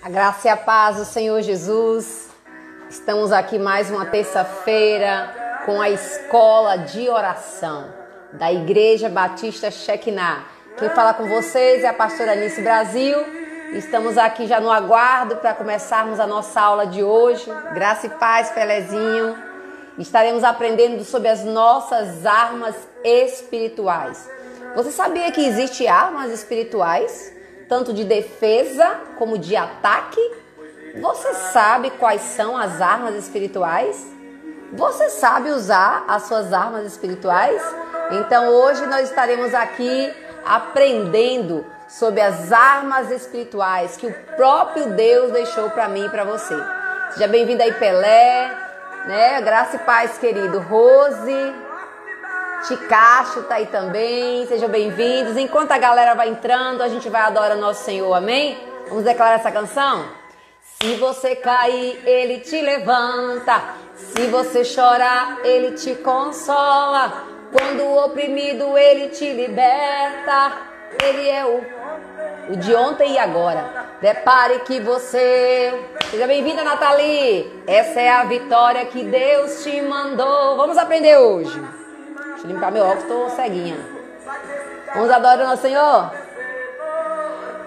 A graça e a paz do Senhor Jesus. Estamos aqui mais uma terça-feira com a escola de oração da Igreja Batista Shekinah. Quem fala com vocês é a pastora Anice Brasil. Estamos aqui já no aguardo para começarmos a nossa aula de hoje. Graça e paz, Pelezinho. Estaremos aprendendo sobre as nossas armas espirituais. Você sabia que existem armas espirituais? Tanto de defesa como de ataque? Você sabe quais são as armas espirituais? Você sabe usar as suas armas espirituais? Então hoje nós estaremos aqui aprendendo sobre as armas espirituais que o próprio Deus deixou para mim e para você. Seja bem-vindo aí, Pelé, né? Graça e paz, querido. Rose, Ticacho tá aí também, sejam bem-vindos. Enquanto a galera vai entrando, a gente vai adorar nosso Senhor, amém? Vamos declarar essa canção? Se você cair, Ele te levanta. Se você chorar, Ele te consola. Quando o oprimido, Ele te liberta. Ele é o de ontem e agora. Prepare que você... Seja bem-vinda, Nathalie. Essa é a vitória que Deus te mandou. Vamos aprender hoje. Deixa eu limpar meu óculos, estou ceguinha. Vamos adorar o nosso Senhor?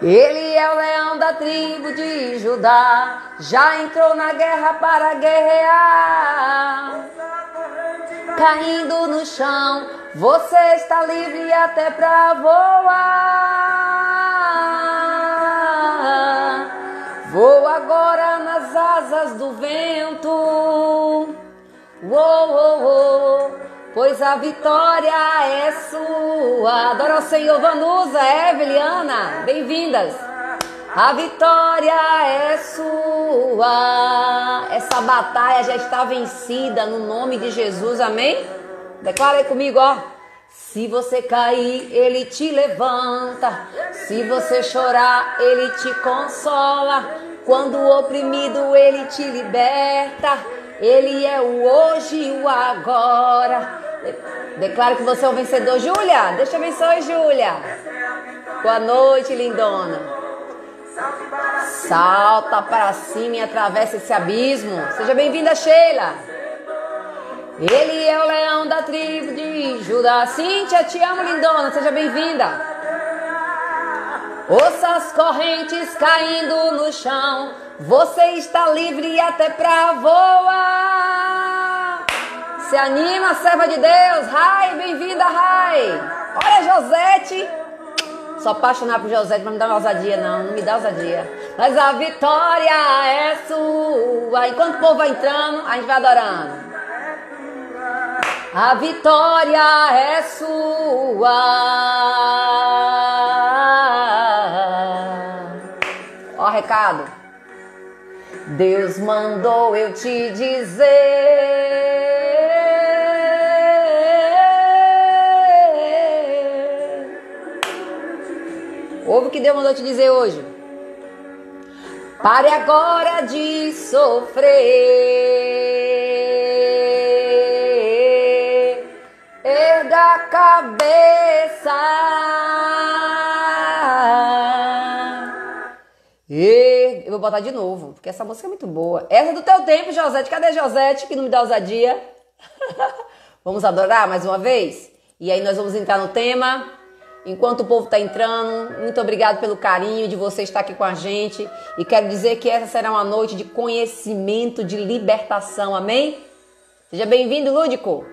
Ele é o leão da tribo de Judá, já entrou na guerra para guerrear. Caindo no chão, você está livre até para voar. Voa agora nas asas do vento. Uou, uou, uou. Pois a vitória é sua. Adora o Senhor, Vanusa, Evelyn, Ana, bem-vindas. A vitória é sua. Essa batalha já está vencida no nome de Jesus, amém? Declara aí comigo, ó. Se você cair, Ele te levanta. Se você chorar, Ele te consola. Quando o oprimido, Ele te liberta. Ele é o hoje e o agora. Declaro que você é um vencedor. Júlia, Deus te abençoe, Júlia. Boa noite, lindona. Salta para cima e atravessa esse abismo. Seja bem-vinda, Sheila. Ele é o leão da tribo de Judá. Cíntia, te amo, lindona. Seja bem-vinda. Ouça as correntes caindo no chão. Você está livre até pra voar. Se anima, serva de Deus. Rai, bem-vinda, Rai. Olha, Josete. Sou apaixonada por Josete, mas não me dá ousadia, não. Não me dá ousadia. Mas a vitória é sua. Enquanto o povo vai entrando, a gente vai adorando. A vitória é sua. Ó, recado. Deus mandou eu te dizer. Ouve o que Deus mandou te dizer hoje. Pare agora de sofrer. Erga a cabeça. Eu vou botar de novo, porque essa música é muito boa. Essa é do teu tempo, Josete. Cadê Josete, que não me dá ousadia? Vamos adorar mais uma vez? E aí nós vamos entrar no tema. Enquanto o povo está entrando, muito obrigado pelo carinho de você estar aqui com a gente. E quero dizer que essa será uma noite de conhecimento, de libertação, amém? Seja bem-vindo, Lúdico.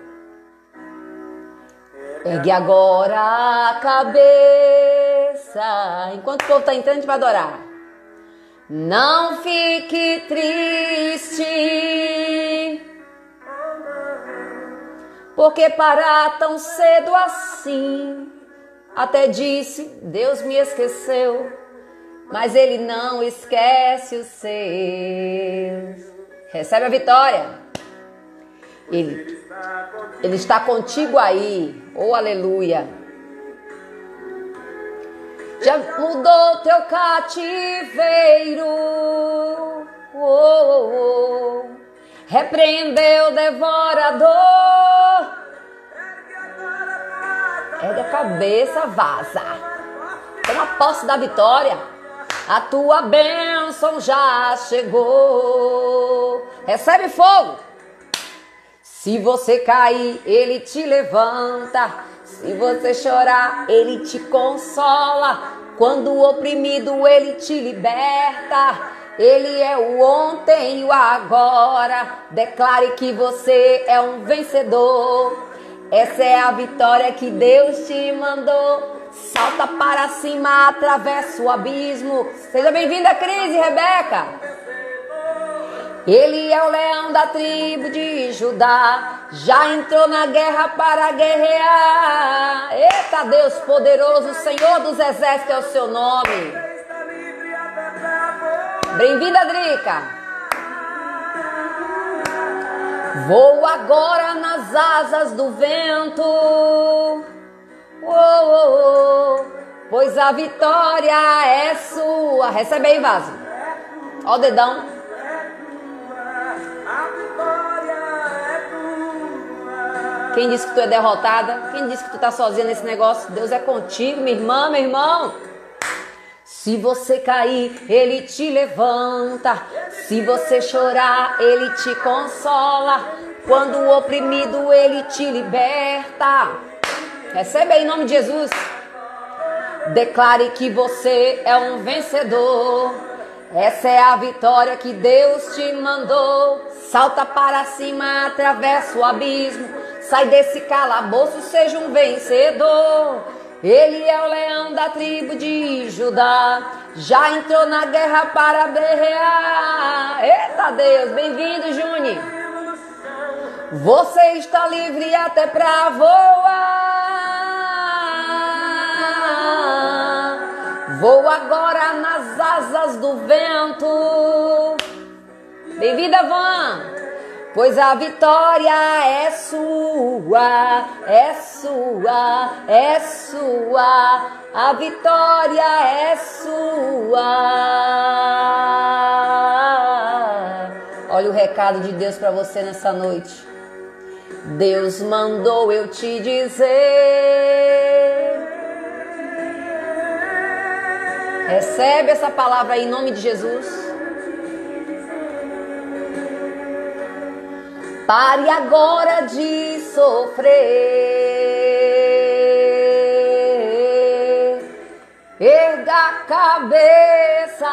Ergue agora a cabeça. Enquanto o povo está entrando, a gente vai adorar. Não fique triste, porque parar tão cedo assim. Até disse, Deus me esqueceu, mas Ele não esquece os seus. Recebe a vitória. Ele está contigo aí. Oh, aleluia. Já mudou teu cativeiro. Oh, oh, oh. Repreendeu o devorador. Ergue a cabeça, vaza. Toma posse da vitória. A tua bênção já chegou. Recebe fogo. Se você cair, ele te levanta. Se você chorar, ele te consola. Quando o oprimido, ele te liberta. Ele é o ontem e o agora. Declare que você é um vencedor. Essa é a vitória que Deus te mandou. Salta para cima, atravessa o abismo. Seja bem-vinda, Cris e Rebeca. Ele é o leão da tribo de Judá. Já entrou na guerra para guerrear. Eita Deus poderoso, Senhor dos exércitos é o seu nome. Bem-vinda, Drica. Vou agora nas asas do vento. Pois a vitória é sua. Recebe aí, vaso. Ó o dedão. Quem disse que tu é derrotada? Quem disse que tu tá sozinha nesse negócio? Deus é contigo, minha irmã, meu irmão. Se você cair, ele te levanta. Se você chorar, ele te consola. Quando o oprimido, ele te liberta. Recebe aí em nome de Jesus. Declare que você é um vencedor. Essa é a vitória que Deus te mandou. Salta para cima, atravessa o abismo. Sai desse calabouço, seja um vencedor. Ele é o leão da tribo de Judá. Já entrou na guerra para guerrear. Eita Deus, bem-vindo, Juni. Você está livre até para voar. Voa agora nas asas do vento. Bem-vinda, Van. Pois a vitória é sua, é sua, é sua. A vitória é sua. Olha o recado de Deus para você nessa noite. Deus mandou eu te dizer. Recebe essa palavra aí em nome de Jesus. Pare agora de sofrer. Erga a cabeça.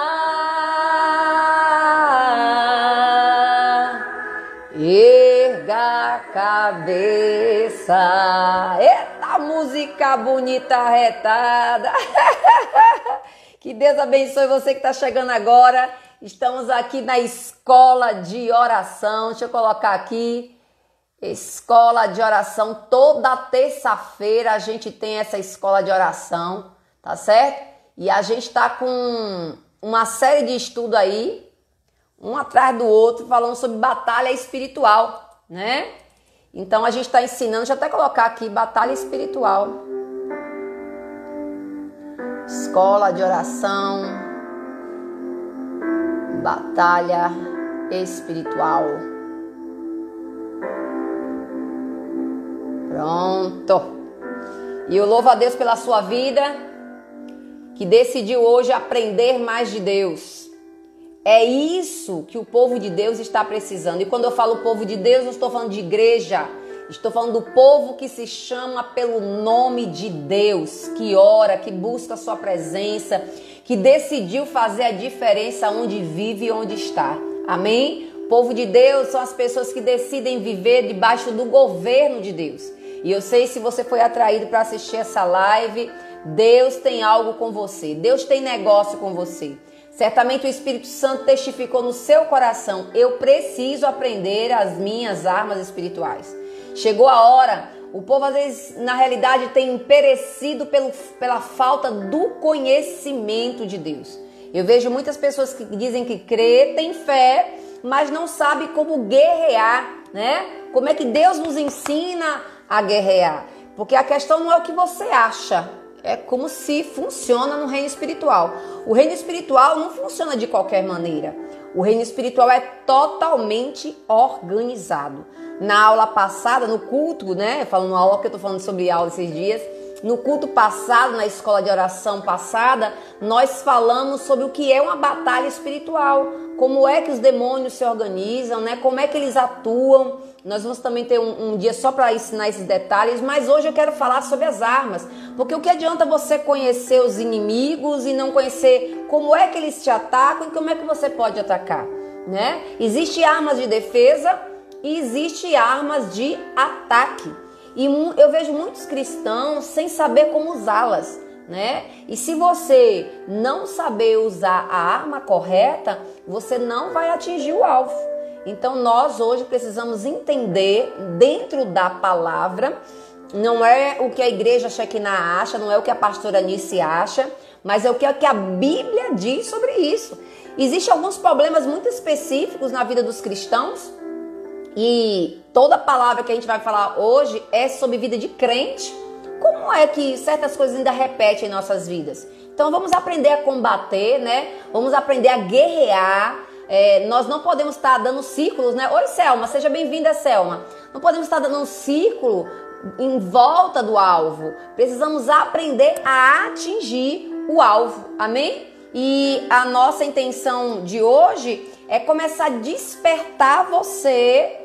Erga a cabeça. Eita, música bonita, retada. Que Deus abençoe você que está chegando agora. Estamos aqui na escola de oração. Deixa eu colocar aqui. Escola de oração. Toda terça-feira a gente tem essa escola de oração, tá certo? E a gente está com uma série de estudo aí, um atrás do outro, falando sobre batalha espiritual, né? Então a gente está ensinando, deixa eu até colocar aqui, batalha espiritual. Escola de oração. Batalha espiritual. Pronto. E eu louvo a Deus pela sua vida, que decidiu hoje aprender mais de Deus. É isso que o povo de Deus está precisando. E quando eu falo povo de Deus, não estou falando de igreja. Estou falando do povo que se chama pelo nome de Deus, que ora, que busca a sua presença, que decidiu fazer a diferença onde vive e onde está. Amém? Povo de Deus são as pessoas que decidem viver debaixo do governo de Deus. E eu sei, se você foi atraído para assistir essa live, Deus tem algo com você. Deus tem negócio com você. Certamente o Espírito Santo testificou no seu coração: eu preciso aprender as minhas armas espirituais. Chegou a hora. O povo às vezes, na realidade, tem perecido pela falta do conhecimento de Deus. Eu vejo muitas pessoas que dizem que crê, tem fé, mas não sabe como guerrear, né? Como é que Deus nos ensina a guerrear? Porque a questão não é o que você acha, é como se funciona no reino espiritual. O reino espiritual não funciona de qualquer maneira. O reino espiritual é totalmente organizado. Na aula passada, no culto, né? Falando aula, porque eu tô falando sobre aula esses dias. No culto passado, na escola de oração passada, nós falamos sobre o que é uma batalha espiritual, como é que os demônios se organizam, né? Como é que eles atuam. Nós vamos também ter um dia só para ensinar esses detalhes, mas hoje eu quero falar sobre as armas, porque o que adianta você conhecer os inimigos e não conhecer como é que eles te atacam e como é que você pode atacar, né? Existem armas de defesa e existem armas de ataque. E eu vejo muitos cristãos sem saber como usá-las, né? E se você não saber usar a arma correta, você não vai atingir o alvo. Então nós hoje precisamos entender dentro da palavra, não é o que a igreja Shekinah acha, não é o que a pastora Anice acha, mas é o que a Bíblia diz sobre isso. Existem alguns problemas muito específicos na vida dos cristãos, e toda a palavra que a gente vai falar hoje é sobre vida de crente. Como é que certas coisas ainda repetem em nossas vidas? Então vamos aprender a combater, né? Vamos aprender a guerrear. Nós não podemos estar dando círculos, né? Oi, Selma, seja bem-vinda, Selma. Não podemos estar dando um círculo em volta do alvo. Precisamos aprender a atingir o alvo, amém? E a nossa intenção de hoje é começar a despertar você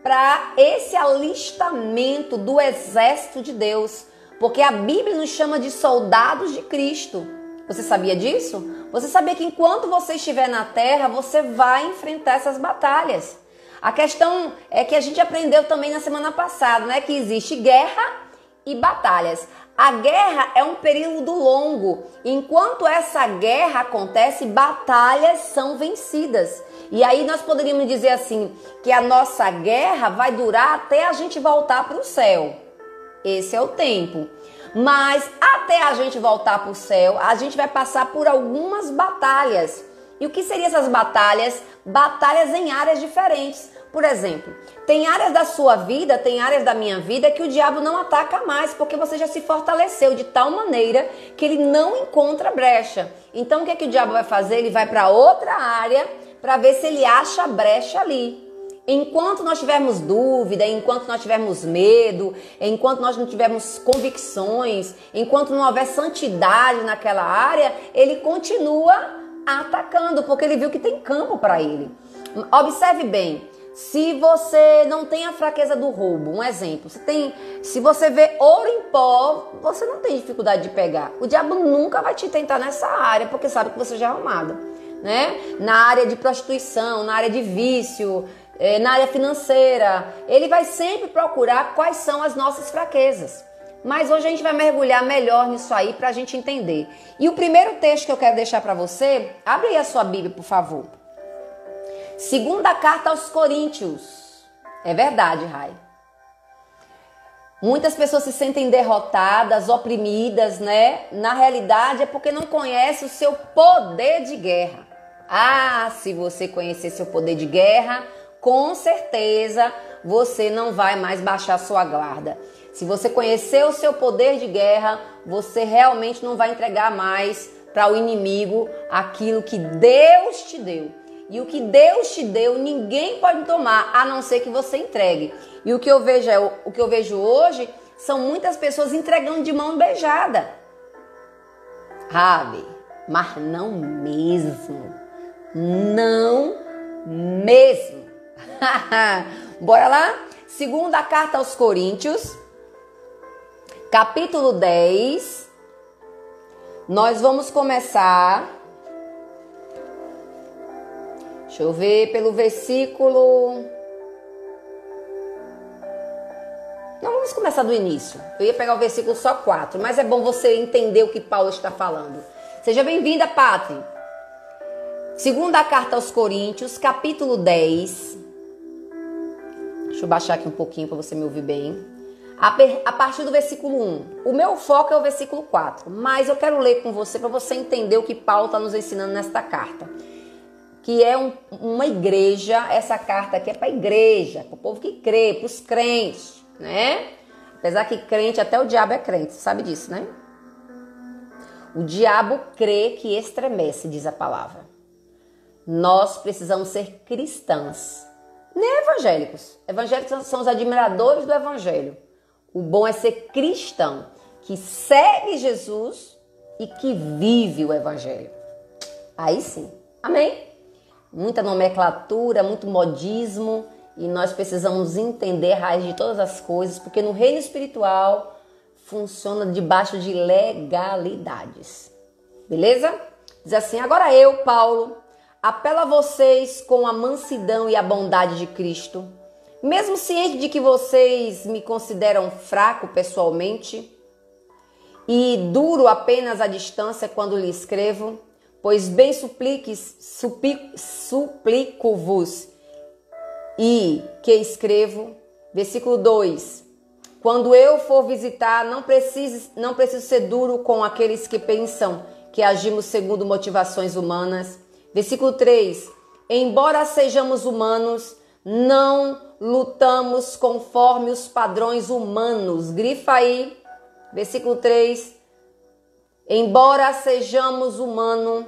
para esse alistamento do exército de Deus, porque a Bíblia nos chama de soldados de Cristo. Você sabia disso? Você sabia que enquanto você estiver na terra, você vai enfrentar essas batalhas. A questão é que a gente aprendeu também na semana passada, né, que existe guerra e batalhas. A guerra é um período longo. Enquanto essa guerra acontece, batalhas são vencidas. E aí nós poderíamos dizer assim, que a nossa guerra vai durar até a gente voltar para o céu. Esse é o tempo. Mas até a gente voltar para o céu, a gente vai passar por algumas batalhas. E o que seriam essas batalhas? Batalhas em áreas diferentes. Por exemplo, tem áreas da sua vida, tem áreas da minha vida que o diabo não ataca mais, porque você já se fortaleceu de tal maneira que ele não encontra brecha. Então o que é que o diabo vai fazer? Ele vai para outra área para ver se ele acha brecha ali. Enquanto nós tivermos dúvida, enquanto nós tivermos medo, enquanto nós não tivermos convicções, enquanto não houver santidade naquela área, ele continua atacando, porque ele viu que tem campo para ele. Observe bem, se você não tem a fraqueza do roubo, um exemplo, se você vê ouro em pó, você não tem dificuldade de pegar. O diabo nunca vai te tentar nessa área, porque sabe que você já é armada, né? Na área de prostituição, na área de vício, na área financeira, ele vai sempre procurar quais são as nossas fraquezas. Mas hoje a gente vai mergulhar melhor nisso aí para a gente entender. E o primeiro texto que eu quero deixar para você, abre aí a sua Bíblia, por favor. Segunda carta aos Coríntios. É verdade, Rai. Muitas pessoas se sentem derrotadas, oprimidas, né? Na realidade é porque não conhece o seu poder de guerra. Ah, se você conhecer seu poder de guerra, com certeza você não vai mais baixar sua guarda. Se você conhecer o seu poder de guerra, você realmente não vai entregar mais para o inimigo aquilo que Deus te deu. E o que Deus te deu, ninguém pode tomar, a não ser que você entregue. E o que eu vejo hoje são muitas pessoas entregando de mão beijada. Sabe? Mas não mesmo. Não mesmo. Bora lá? Segunda carta aos Coríntios, capítulo 10. Nós vamos começar. Deixa eu ver pelo versículo. Não, vamos começar do início. Eu ia pegar o versículo só 4, mas é bom você entender o que Paulo está falando. Seja bem-vinda, Pátri. Segunda carta aos Coríntios, capítulo 10. Deixa eu baixar aqui um pouquinho para você me ouvir bem. A partir do versículo 1. O meu foco é o versículo 4, mas eu quero ler com você para você entender o que Paulo está nos ensinando nesta carta. Que é uma igreja, essa carta aqui é para a igreja, para o povo que crê, para os crentes, né? Apesar que crente, até o diabo é crente, você sabe disso, né? O diabo crê que estremece, diz a palavra. Nós precisamos ser cristãs, nem evangélicos. Evangélicos são os admiradores do evangelho. O bom é ser cristão. que segue Jesus e que vive o evangelho. Aí sim. Amém? Muita nomenclatura, muito modismo, e nós precisamos entender a raiz de todas as coisas, porque no reino espiritual funciona debaixo de legalidades. Beleza? Diz assim: agora eu, Paulo, apelo a vocês com a mansidão e a bondade de Cristo, mesmo ciente de que vocês me consideram fraco pessoalmente e duro apenas à distância quando lhe escrevo, pois bem suplico-vos e que escrevo. Versículo 2. Quando eu for visitar, não preciso ser duro com aqueles que pensam que agimos segundo motivações humanas. Versículo 3. Embora sejamos humanos, não lutamos conforme os padrões humanos. Grifa aí. Versículo 3. Embora sejamos humanos,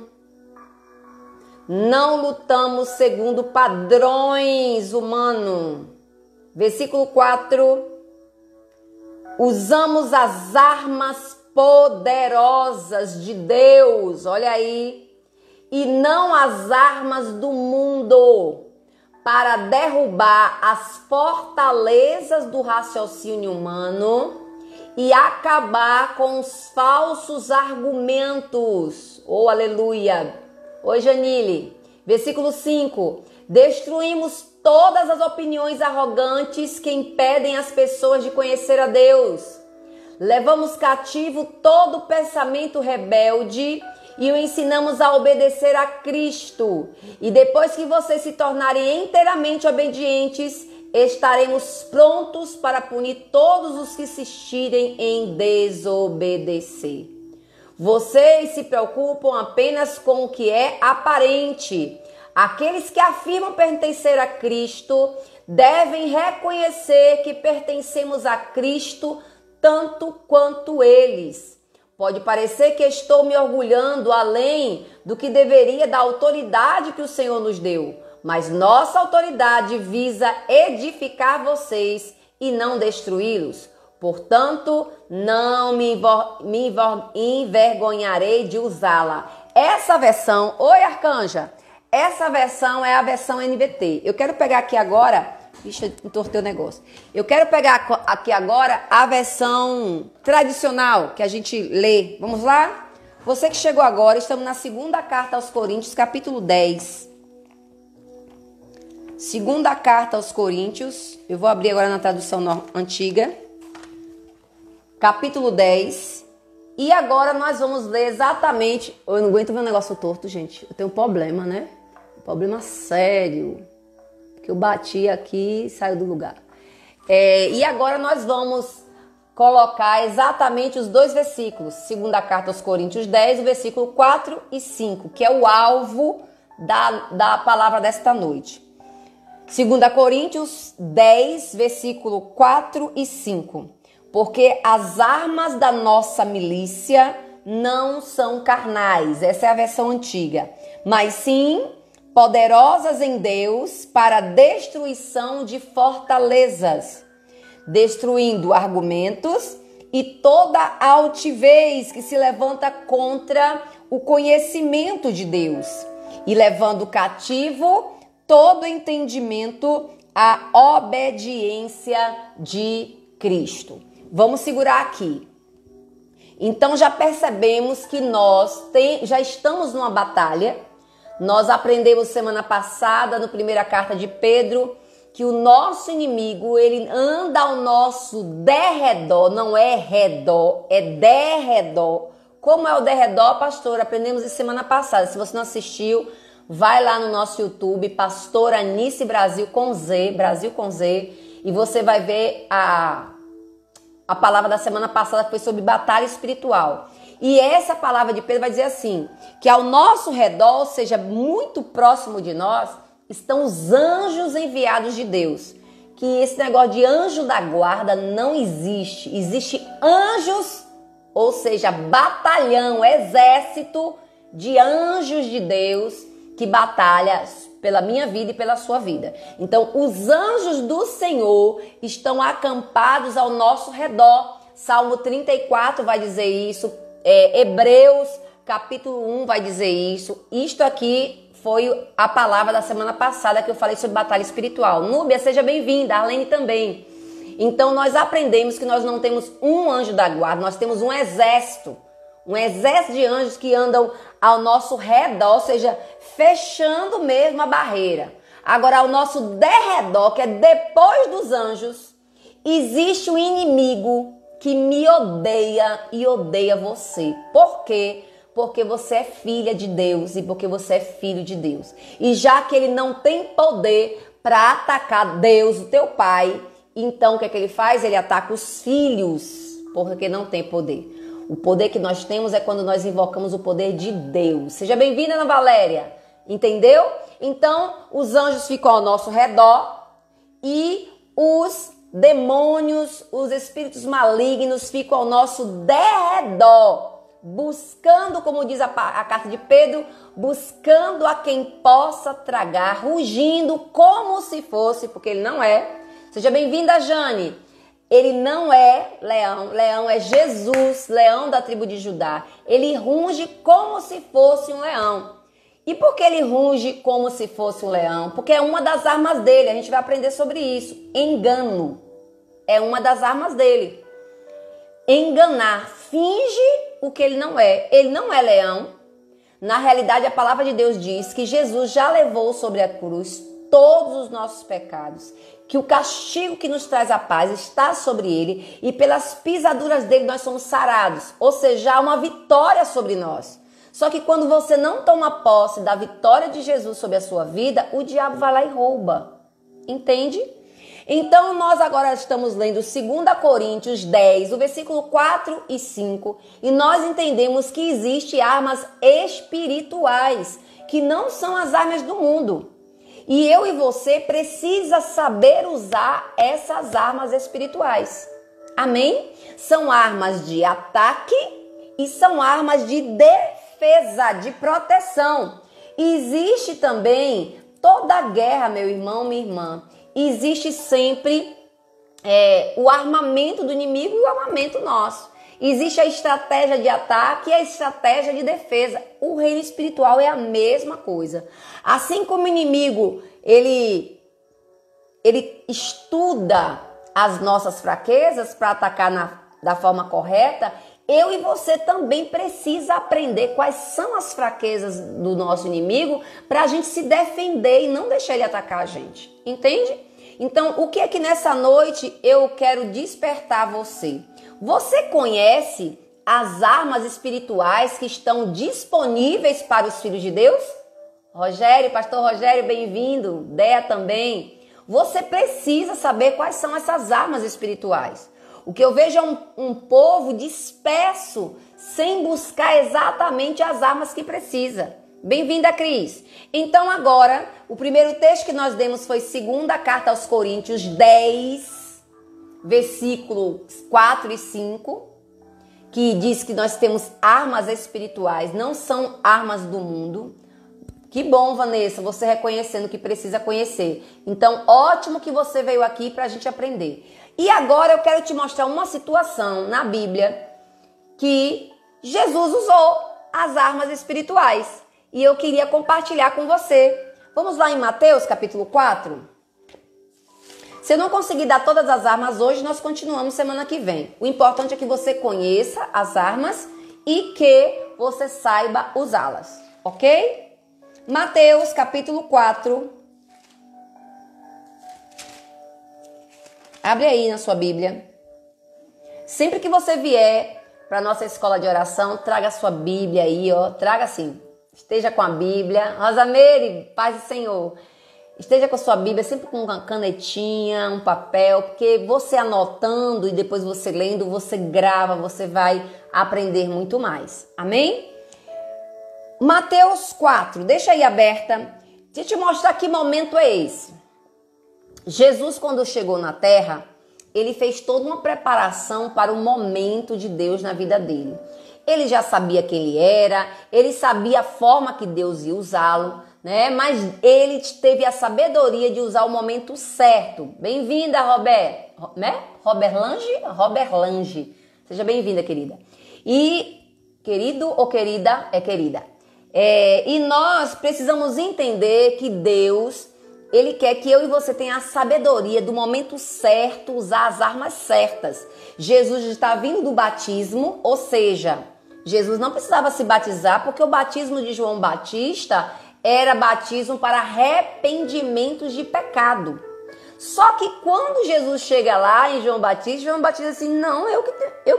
não lutamos segundo padrões humanos. Versículo 4. Usamos as armas poderosas de Deus, olha aí, e não as armas do mundo, para derrubar as fortalezas do raciocínio humano e acabar com os falsos argumentos. Oh, aleluia! Oi, Janile. Versículo 5. Destruímos todas as opiniões arrogantes que impedem as pessoas de conhecer a Deus. Levamos cativo todo pensamento rebelde e o ensinamos a obedecer a Cristo. E depois que vocês se tornarem inteiramente obedientes, estaremos prontos para punir todos os que insistirem em desobedecer. Vocês se preocupam apenas com o que é aparente. Aqueles que afirmam pertencer a Cristo devem reconhecer que pertencemos a Cristo tanto quanto eles. Pode parecer que estou me orgulhando além do que deveria da autoridade que o Senhor nos deu, mas nossa autoridade visa edificar vocês e não destruí-los. Portanto, não me envergonharei de usá-la. Essa versão, oi Arcanja, essa versão é a versão NVT. Eu quero pegar aqui agora, deixa eu entortar o negócio. Eu quero pegar aqui agora a versão tradicional que a gente lê. Vamos lá? Você que chegou agora, estamos na segunda carta aos Coríntios, capítulo 10. Segunda carta aos Coríntios, eu vou abrir agora na tradução antiga. Capítulo 10. E agora nós vamos ler exatamente... Eu não aguento ver um negócio torto, gente. Eu tenho um problema, né? Um problema sério. Que eu bati aqui e saiu do lugar. E agora nós vamos colocar exatamente os dois versículos. Segunda carta aos Coríntios 10, o versículo 4 e 5. Que é o alvo da palavra desta noite. 2 Coríntios 10, versículo 4 e 5. Porque as armas da nossa milícia não são carnais. Essa é a versão antiga. Mas sim poderosas em Deus para a destruição de fortalezas, destruindo argumentos e toda altivez que se levanta contra o conhecimento de Deus, e levando cativo todo entendimento à obediência de Cristo. Vamos segurar aqui. Então já percebemos que nós já estamos numa batalha. Nós aprendemos semana passada, na primeira carta de Pedro, que o nosso inimigo, ele anda ao nosso derredor, não é redor, é derredor. Como é o derredor, pastor? Aprendemos isso semana passada. Se você não assistiu, vai lá no nosso YouTube, Pastor Anice Brasil com Z, e você vai ver a palavra da semana passada foi sobre batalha espiritual. E essa palavra de Pedro vai dizer assim, que ao nosso redor, ou seja, muito próximo de nós, estão os anjos enviados de Deus. Que esse negócio de anjo da guarda não existe. Existe anjos, ou seja, batalhão, exército de anjos de Deus que batalha pela minha vida e pela sua vida. Então, os anjos do Senhor estão acampados ao nosso redor, Salmo 34 vai dizer isso, Hebreus capítulo 1 vai dizer isso. Isto aqui foi a palavra da semana passada que eu falei sobre batalha espiritual. Núbia, seja bem-vinda, Arlene também. Então nós aprendemos que nós não temos um anjo da guarda, nós temos um exército de anjos que andam ao nosso redor, ou seja, fechando mesmo a barreira. Agora, ao nosso derredor, que é depois dos anjos, existe um inimigo que me odeia e odeia você. Por quê? Porque você é filha de Deus e porque você é filho de Deus. E já que ele não tem poder para atacar Deus, o teu pai, então o que é que ele faz? Ele ataca os filhos, porque não tem poder. O poder que nós temos é quando nós invocamos o poder de Deus. Seja bem-vinda, Ana Valéria. Entendeu? Então, os anjos ficam ao nosso redor e os demônios, os espíritos malignos ficam ao nosso derredor, buscando, como diz a carta de Pedro, buscando a quem possa tragar, rugindo como se fosse, porque ele não é. Seja bem-vinda, Jane. Ele não é leão, leão é Jesus, leão da tribo de Judá. Ele runge como se fosse um leão. E por que ele runge como se fosse um leão? Porque é uma das armas dele, a gente vai aprender sobre isso. Engano é uma das armas dele. Enganar, finge o que ele não é. Ele não é leão. Na realidade, a palavra de Deus diz que Jesus já levou sobre a cruz todos os nossos pecados, que o castigo que nos traz a paz está sobre ele e pelas pisaduras dele nós somos sarados. Ou seja, há uma vitória sobre nós. Só que quando você não toma posse da vitória de Jesus sobre a sua vida, o diabo vai lá e rouba. Entende? Então nós agora estamos lendo 2 Coríntios 10, o versículo 4 e 5, e nós entendemos que existem armas espirituais, que não são as armas do mundo. E eu e você precisa saber usar essas armas espirituais. Amém? São armas de ataque e são armas de defesa, de proteção. Existe também toda guerra, meu irmão, minha irmã. Existe sempre o armamento do inimigo e o armamento nosso. Existe a estratégia de ataque e a estratégia de defesa. O reino espiritual é a mesma coisa. Assim como o inimigo, ele estuda as nossas fraquezas para atacar da forma correta, eu e você também precisa aprender quais são as fraquezas do nosso inimigo para a gente se defender e não deixar ele atacar a gente. Entende? Então, o que é que nessa noite eu quero despertar você? Você conhece as armas espirituais que estão disponíveis para os filhos de Deus? Rogério, pastor Rogério, bem-vindo. Dea também. Você precisa saber quais são essas armas espirituais. O que eu vejo é um povo disperso, sem buscar exatamente as armas que precisa. Bem-vinda, Cris. Então agora, o primeiro texto que nós demos foi 2ª carta aos Coríntios 10, versículos 4 e 5, que diz que nós temos armas espirituais, não são armas do mundo. Que bom, Vanessa, você reconhecendo que precisa conhecer. Então, ótimo que você veio aqui para a gente aprender. E agora eu quero te mostrar uma situação na Bíblia que Jesus usou as armas espirituais. E eu queria compartilhar com você. Vamos lá em Mateus capítulo 4? Se eu não conseguir dar todas as armas hoje, nós continuamos semana que vem. O importante é que você conheça as armas e que você saiba usá-las, ok? Mateus capítulo 4. Abre aí na sua Bíblia. Sempre que você vier para a nossa escola de oração, traga a sua Bíblia aí, ó. Traga assim, esteja com a Bíblia. Rosameire, paz do Senhor. Esteja com a sua Bíblia, sempre com uma canetinha, um papel, porque você anotando e depois você lendo, você grava, você vai aprender muito mais. Amém? Mateus 4, deixa aí aberta. Deixa eu te mostrar que momento é esse. Jesus, quando chegou na terra, ele fez toda uma preparação para o momento de Deus na vida dele. Ele já sabia quem ele era, ele sabia a forma que Deus ia usá-lo, né? Mas ele teve a sabedoria de usar o momento certo. Bem-vinda, Robert, né? Robert Lange? Seja bem-vinda, querida. E querido ou querida é querida. E nós precisamos entender que Deus, Ele quer que eu e você tenha a sabedoria do momento certo, usar as armas certas. Jesus está vindo do batismo, ou seja, Jesus não precisava se batizar porque o batismo de João Batista era batismo para arrependimentos de pecado. Só que quando Jesus chega lá em João Batista diz assim, não, eu que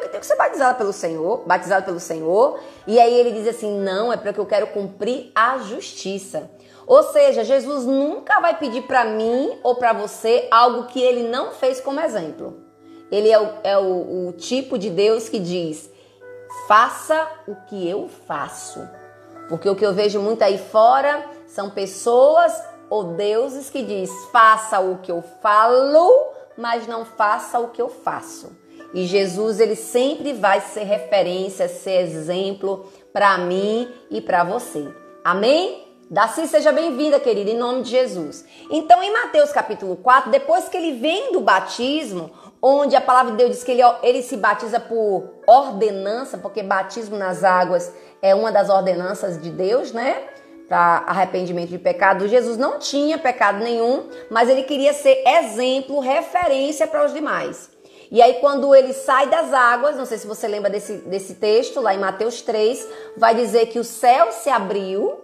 tenho que ser batizado pelo Senhor. E aí ele diz assim, não, é porque eu quero cumprir a justiça. Ou seja, Jesus nunca vai pedir para mim ou para você algo que ele não fez como exemplo. Ele é o tipo de Deus que diz, faça o que eu faço. Porque o que eu vejo muito aí fora são pessoas ou deuses que diz, faça o que eu falo, mas não faça o que eu faço. E Jesus, ele sempre vai ser referência, ser exemplo para mim e para você. Amém? Daci, seja bem-vinda, querida, em nome de Jesus. Então, em Mateus capítulo 4, depois que ele vem do batismo, onde a palavra de Deus diz que ele se batiza por ordenança, porque batismo nas águas é uma das ordenanças de Deus, né? Para arrependimento de pecado. Jesus não tinha pecado nenhum, mas ele queria ser exemplo, referência para os demais. E aí quando ele sai das águas, não sei se você lembra desse texto, lá em Mateus 3, vai dizer que o céu se abriu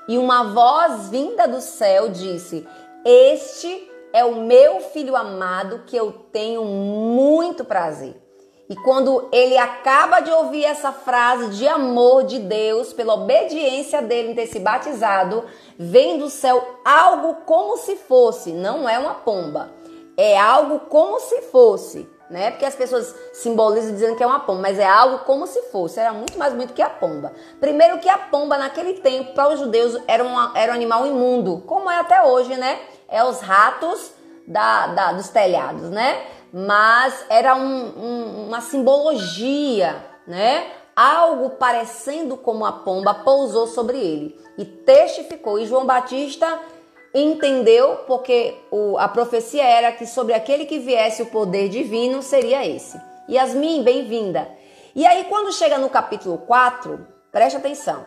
e uma voz vinda do céu disse, este é o meu filho amado que eu tenho muito prazer. E quando ele acaba de ouvir essa frase de amor de Deus, pela obediência dele em ter se batizado, vem do céu algo como se fosse, não é uma pomba, é algo como se fosse, né? Porque as pessoas simbolizam dizendo que é uma pomba, mas é algo como se fosse, era muito mais bonito que a pomba. Primeiro que a pomba naquele tempo, para os judeus, era um animal imundo, como é até hoje, né? É os ratos dos telhados, né? Mas era uma simbologia, né? Algo parecendo como a pomba pousou sobre ele e testificou. E João Batista entendeu, porque a profecia era que sobre aquele que viesse o poder divino seria esse. Yasmin, bem-vinda. E aí quando chega no capítulo 4, preste atenção,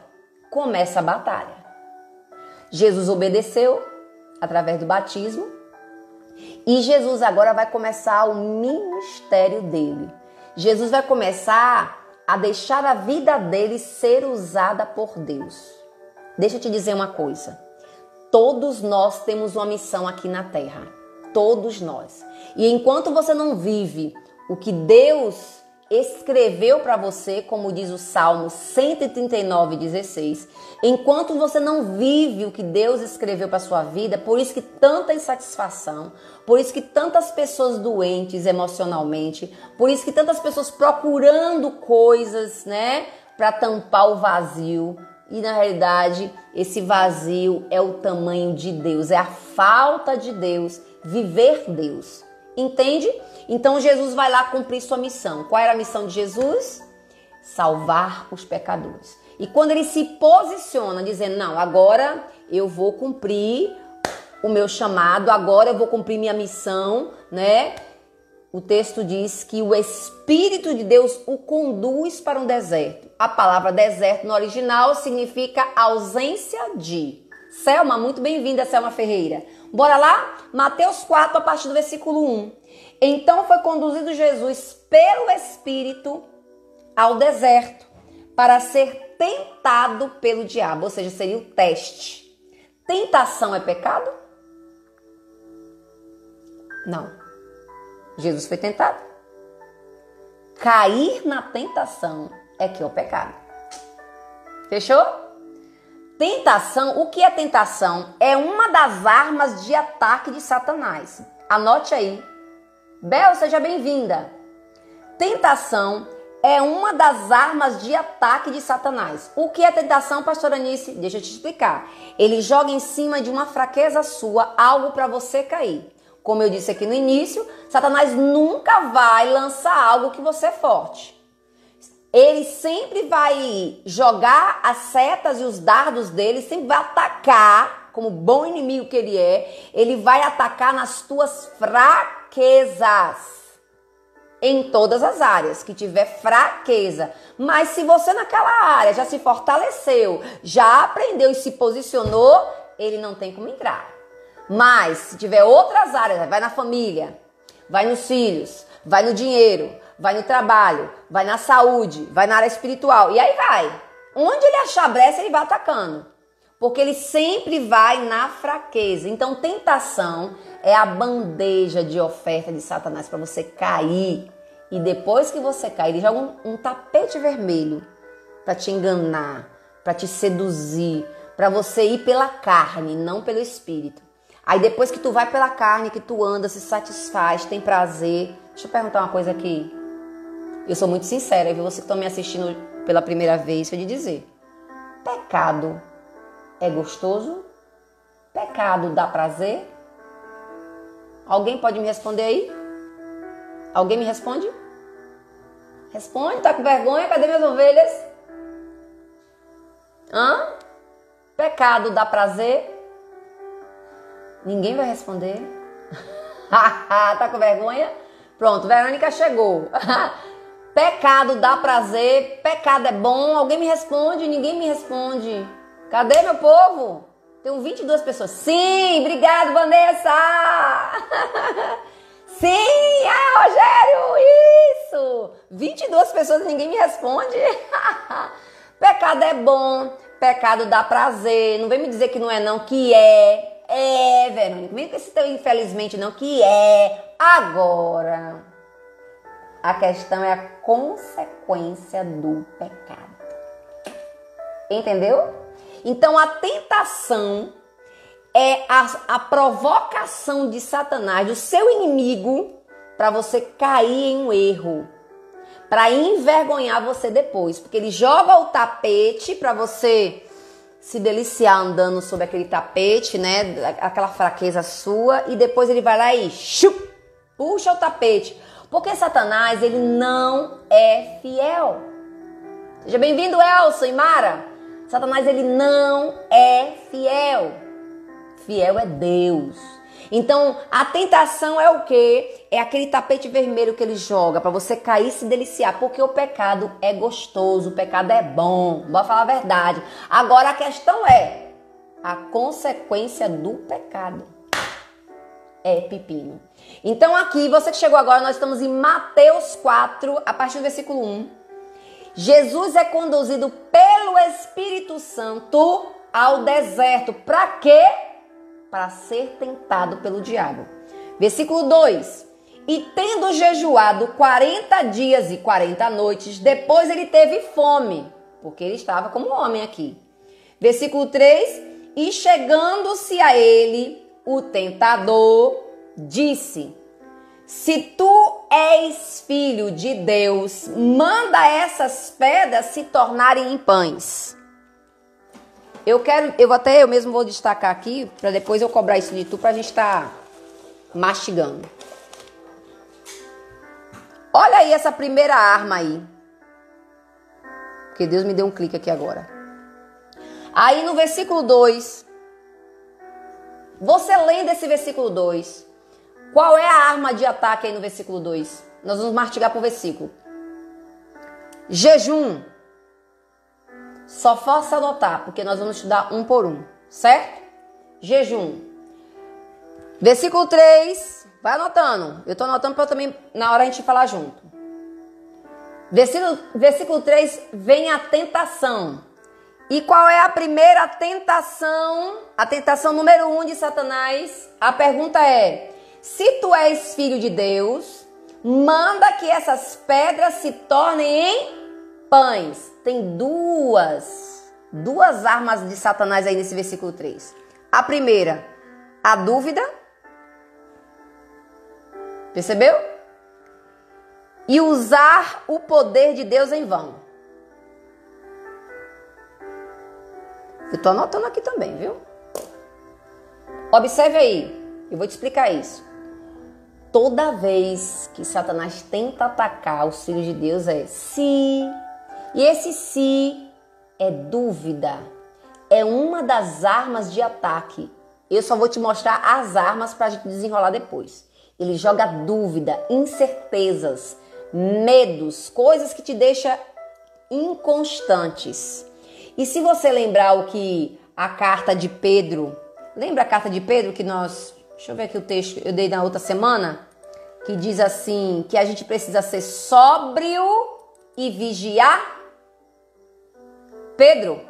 começa a batalha. Jesus obedeceu através do batismo. E Jesus agora vai começar o ministério dele. Jesus vai começar a deixar a vida dele ser usada por Deus. Deixa eu te dizer uma coisa. Todos nós temos uma missão aqui na terra. Todos nós. E enquanto você não vive o que Deus escreveu para você, como diz o Salmo 139:16, enquanto você não vive o que Deus escreveu para sua vida, por isso que tanta insatisfação, por isso que tantas pessoas doentes emocionalmente, por isso que tantas pessoas procurando coisas, né, para tampar o vazio. E na realidade, esse vazio é o tamanho de Deus, é a falta de Deus, viver Deus. Entende? Então Jesus vai lá cumprir sua missão. Qual era a missão de Jesus? Salvar os pecadores. E quando ele se posiciona dizendo, não, agora eu vou cumprir o meu chamado, agora eu vou cumprir minha missão, né? O texto diz que o Espírito de Deus o conduz para um deserto. A palavra deserto no original significa ausência de. Selma, muito bem-vinda, Selma Ferreira. Bora lá? Mateus 4, a partir do versículo 1. Então foi conduzido Jesus pelo Espírito ao deserto para ser tentado pelo diabo, ou seja, seria o teste. Tentação é pecado? Não. Jesus foi tentado. Cair na tentação é que é o pecado. Fechou? Tentação, o que é tentação? É uma das armas de ataque de Satanás. Anote aí. Bel, seja bem-vinda. Tentação é uma das armas de ataque de Satanás. O que é tentação, pastora Anice? Deixa eu te explicar. Ele joga em cima de uma fraqueza sua algo para você cair. Como eu disse aqui no início, Satanás nunca vai lançar algo que você é forte. Ele sempre vai jogar as setas e os dardos dele, sempre vai atacar, como bom inimigo que ele vai atacar nas tuas fraquezas. em todas as áreas, que tiver fraqueza. Mas se você naquela área já se fortaleceu, já aprendeu e se posicionou, ele não tem como entrar. Mas se tiver outras áreas, vai na família, vai nos filhos, vai no dinheiro, vai no trabalho, vai na saúde, vai na área espiritual, e aí vai. Onde ele achar brecha, ele vai atacando. Porque ele sempre vai na fraqueza. Então, tentação é a bandeja de oferta de Satanás para você cair. E depois que você cair, ele joga um tapete vermelho para te enganar, para te seduzir, para você ir pela carne, não pelo espírito. Aí depois que tu vai pela carne, que tu anda, se satisfaz, tem prazer. Deixa eu perguntar uma coisa aqui. Eu sou muito sincera, viu? Você que está me assistindo pela primeira vez, deixa eu te dizer. Pecado é gostoso? Pecado dá prazer? Alguém pode me responder aí? Alguém me responde? Responde, tá com vergonha? Cadê minhas ovelhas? Hã? Pecado dá prazer? Ninguém vai responder. Tá com vergonha? Pronto, Verônica chegou. Pecado dá prazer? Pecado é bom? Alguém me responde? Ninguém me responde. Cadê meu povo? Tem 22 pessoas. Sim, obrigado, Vanessa. Sim, Rogério, isso. 22 pessoas e ninguém me responde. Pecado é bom, pecado dá prazer. Não vem me dizer que não é não, que é. É, Verônica, mesmo que esse teu infelizmente não, que é. Agora, a questão é a consequência do pecado. Entendeu? Então, a tentação é a provocação de Satanás, do seu inimigo, para você cair em um erro, para envergonhar você depois. Porque ele joga o tapete para você se deliciar andando sobre aquele tapete, né? Aquela fraqueza sua, e depois ele vai lá e puxa o tapete. Porque Satanás, ele não é fiel. Seja bem-vindo, Elson e Mara. Satanás, ele não é fiel. Fiel é Deus. Então, a tentação é o quê? É aquele tapete vermelho que ele joga para você cair e se deliciar. Porque o pecado é gostoso, o pecado é bom. Vou falar a verdade. Agora, a questão é a consequência do pecado. É pepino. Então, aqui, você que chegou agora, nós estamos em Mateus 4, a partir do versículo 1. Jesus é conduzido pelo Espírito Santo ao deserto. Para quê? Para ser tentado pelo diabo. Versículo 2. E tendo jejuado 40 dias e 40 noites, depois ele teve fome, porque ele estava como homem aqui. Versículo 3. E chegando-se a ele, o tentador disse: se tu és filho de Deus, manda essas pedras se tornarem em pães. Eu mesmo vou destacar aqui, para depois eu cobrar isso de tu, para a gente estar mastigando. Olha aí essa primeira arma aí. Porque Deus me deu um clique aqui agora. Aí no versículo 2, você lendo esse versículo 2, qual é a arma de ataque aí no versículo 2? Nós vamos mastigar por versículo. Jejum. Só força anotar, porque nós vamos estudar um por um, certo? Jejum. Versículo 3, vai anotando. Eu estou anotando para também, na hora a gente falar junto. Versículo 3, vem a tentação. E qual é a primeira tentação? A tentação número 1 de Satanás. A pergunta é: se tu és filho de Deus, manda que essas pedras se tornem em pães. Tem duas armas de Satanás aí nesse versículo 3. A primeira, a dúvida. Percebeu? E usar o poder de Deus em vão. Eu tô anotando aqui também, viu? Observe aí. Eu vou te explicar isso. Toda vez que Satanás tenta atacar os filhos de Deus é se. E esse se é dúvida. É uma das armas de ataque. Eu só vou te mostrar as armas para a gente desenrolar depois. Ele joga dúvida, incertezas. medos, coisas que te deixam inconstantes. E se você lembrar o que a carta de Pedro, lembra a carta de Pedro que deixa eu ver aqui o texto, eu dei na outra semana, que diz assim, que a gente precisa ser sóbrio e vigiar? Pedro,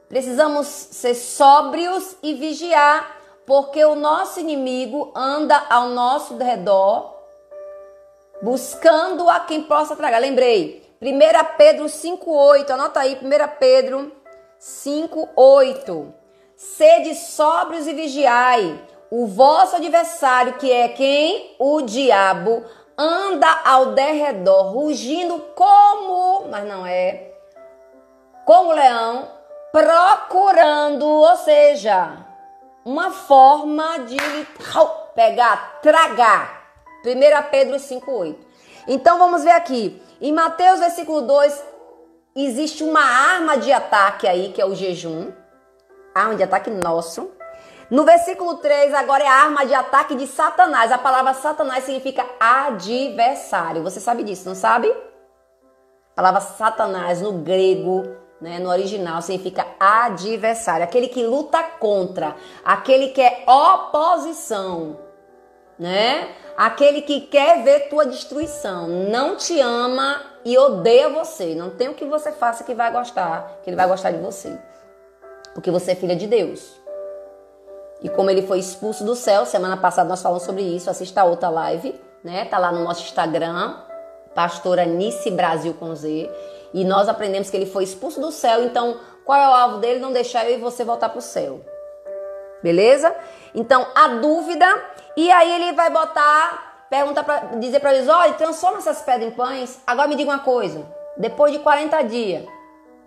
precisamos ser sóbrios e vigiar, porque o nosso inimigo anda ao nosso redor, buscando a quem possa tragar. Lembrei, 1 Pedro 5,8, anota aí, 1 Pedro 5,8. Sede sóbrios e vigiai, o vosso adversário, que é quem? O diabo, anda ao derredor, rugindo mas não é, como leão, procurando, ou seja, uma forma de pegar, tragar. 1 Pedro 5,8. Então vamos ver aqui. Em Mateus versículo 2, existe uma arma de ataque aí, que é o jejum. Arma de ataque nosso. No versículo 3, agora é a arma de ataque de Satanás. A palavra Satanás significa adversário. Você sabe disso, não sabe? A palavra Satanás no grego, né, no original, significa adversário. Aquele que luta contra. Aquele que é oposição. Né? Aquele que quer ver tua destruição. Não te ama e odeia você. Não tem o que você faça que vai gostar. Que ele vai gostar de você. Porque você é filha de Deus. E como ele foi expulso do céu, semana passada nós falamos sobre isso, assista a outra live, né? Tá lá no nosso Instagram, pastora Nice Brasil com Z, e nós aprendemos que ele foi expulso do céu, então qual é o alvo dele? Não deixar eu e você voltar pro céu. Beleza? Então, a dúvida, e aí ele vai dizer para eles, olha, transforma essas pedras em pães. Agora me diga uma coisa, depois de 40 dias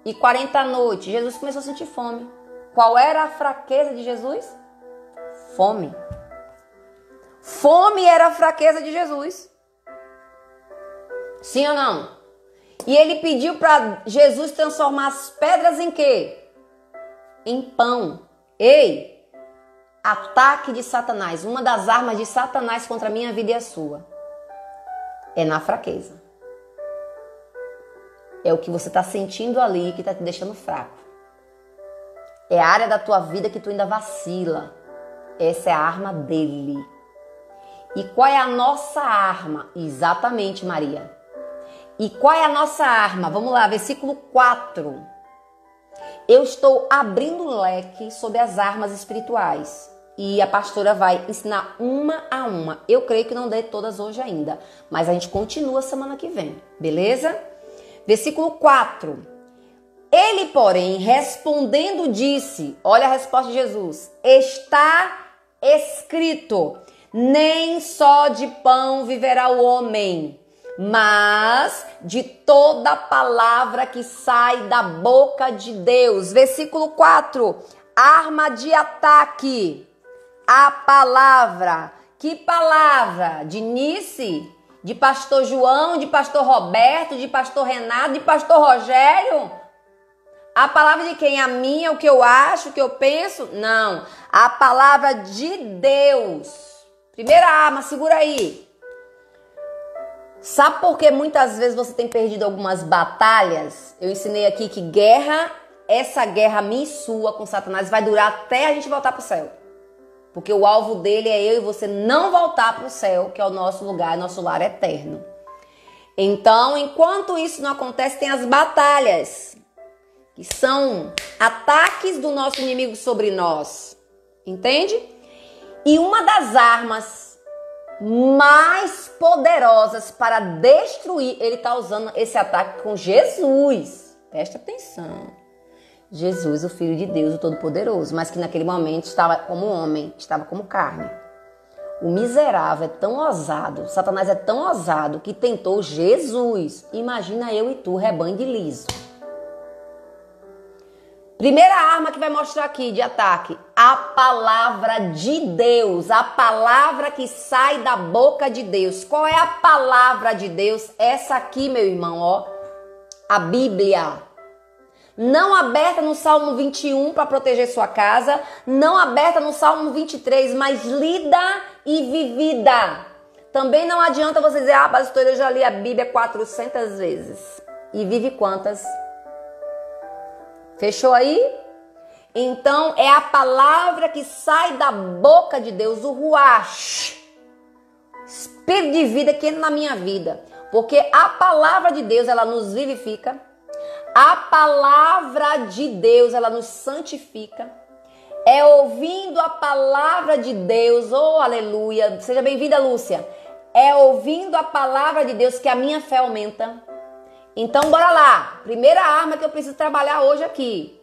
e 40 noites, Jesus começou a sentir fome. Qual era a fraqueza de Jesus? Fome. Fome era a fraqueza de Jesus. Sim ou não? E ele pediu para Jesus transformar as pedras em quê? Em pão. Ei, ataque de Satanás. Uma das armas de Satanás contra a minha vida e a sua é na fraqueza. É o que você está sentindo ali que está te deixando fraco. É a área da tua vida que tu ainda vacila. Essa é a arma dele. E qual é a nossa arma? Exatamente, Maria. E qual é a nossa arma? Vamos lá, versículo 4. Eu estou abrindo um leque sobre as armas espirituais. E a pastora vai ensinar uma a uma. Eu creio que não dê todas hoje ainda. Mas a gente continua semana que vem. Beleza? Versículo 4. Ele, porém, respondendo, disse, olha a resposta de Jesus, está escrito, nem só de pão viverá o homem, mas de toda palavra que sai da boca de Deus. Versículo 4, arma de ataque, a palavra. Que palavra? De Nice? De pastor João, de pastor Roberto, de pastor Renato, de pastor Rogério? A palavra de quem? A minha, o que eu acho, o que eu penso? Não. A palavra de Deus. Primeira arma, segura aí. Sabe por que muitas vezes você tem perdido algumas batalhas? Eu ensinei aqui que essa guerra minha e sua com Satanás vai durar até a gente voltar para o céu. Porque o alvo dele é eu e você não voltar para o céu, que é o nosso lugar, nosso lar eterno. Então, enquanto isso não acontece, tem as batalhas, que são ataques do nosso inimigo sobre nós. Entende? E uma das armas mais poderosas para destruir, ele está usando esse ataque com Jesus. Presta atenção. Jesus, o Filho de Deus, o Todo-Poderoso, mas que naquele momento estava como homem, estava como carne. O miserável é tão ousado, Satanás é tão ousado que tentou Jesus. Imagina eu e tu, rebanho de liso. Primeira arma que vai mostrar aqui de ataque, a palavra de Deus, a palavra que sai da boca de Deus. Qual é a palavra de Deus? Essa aqui, meu irmão, ó, a Bíblia. Não aberta no Salmo 21 para proteger sua casa, não aberta no Salmo 23, mas lida e vivida. Também não adianta você dizer, ah, pastor, eu já li a Bíblia 400 vezes. E vive quantas? Fechou aí? Então, é a palavra que sai da boca de Deus, o ruach, espírito de vida que entra na minha vida. Porque a palavra de Deus, ela nos vivifica. A palavra de Deus, ela nos santifica. É ouvindo a palavra de Deus, oh aleluia, seja bem-vinda, Lúcia. É ouvindo a palavra de Deus que a minha fé aumenta. Então, bora lá. Primeira arma que eu preciso trabalhar hoje aqui.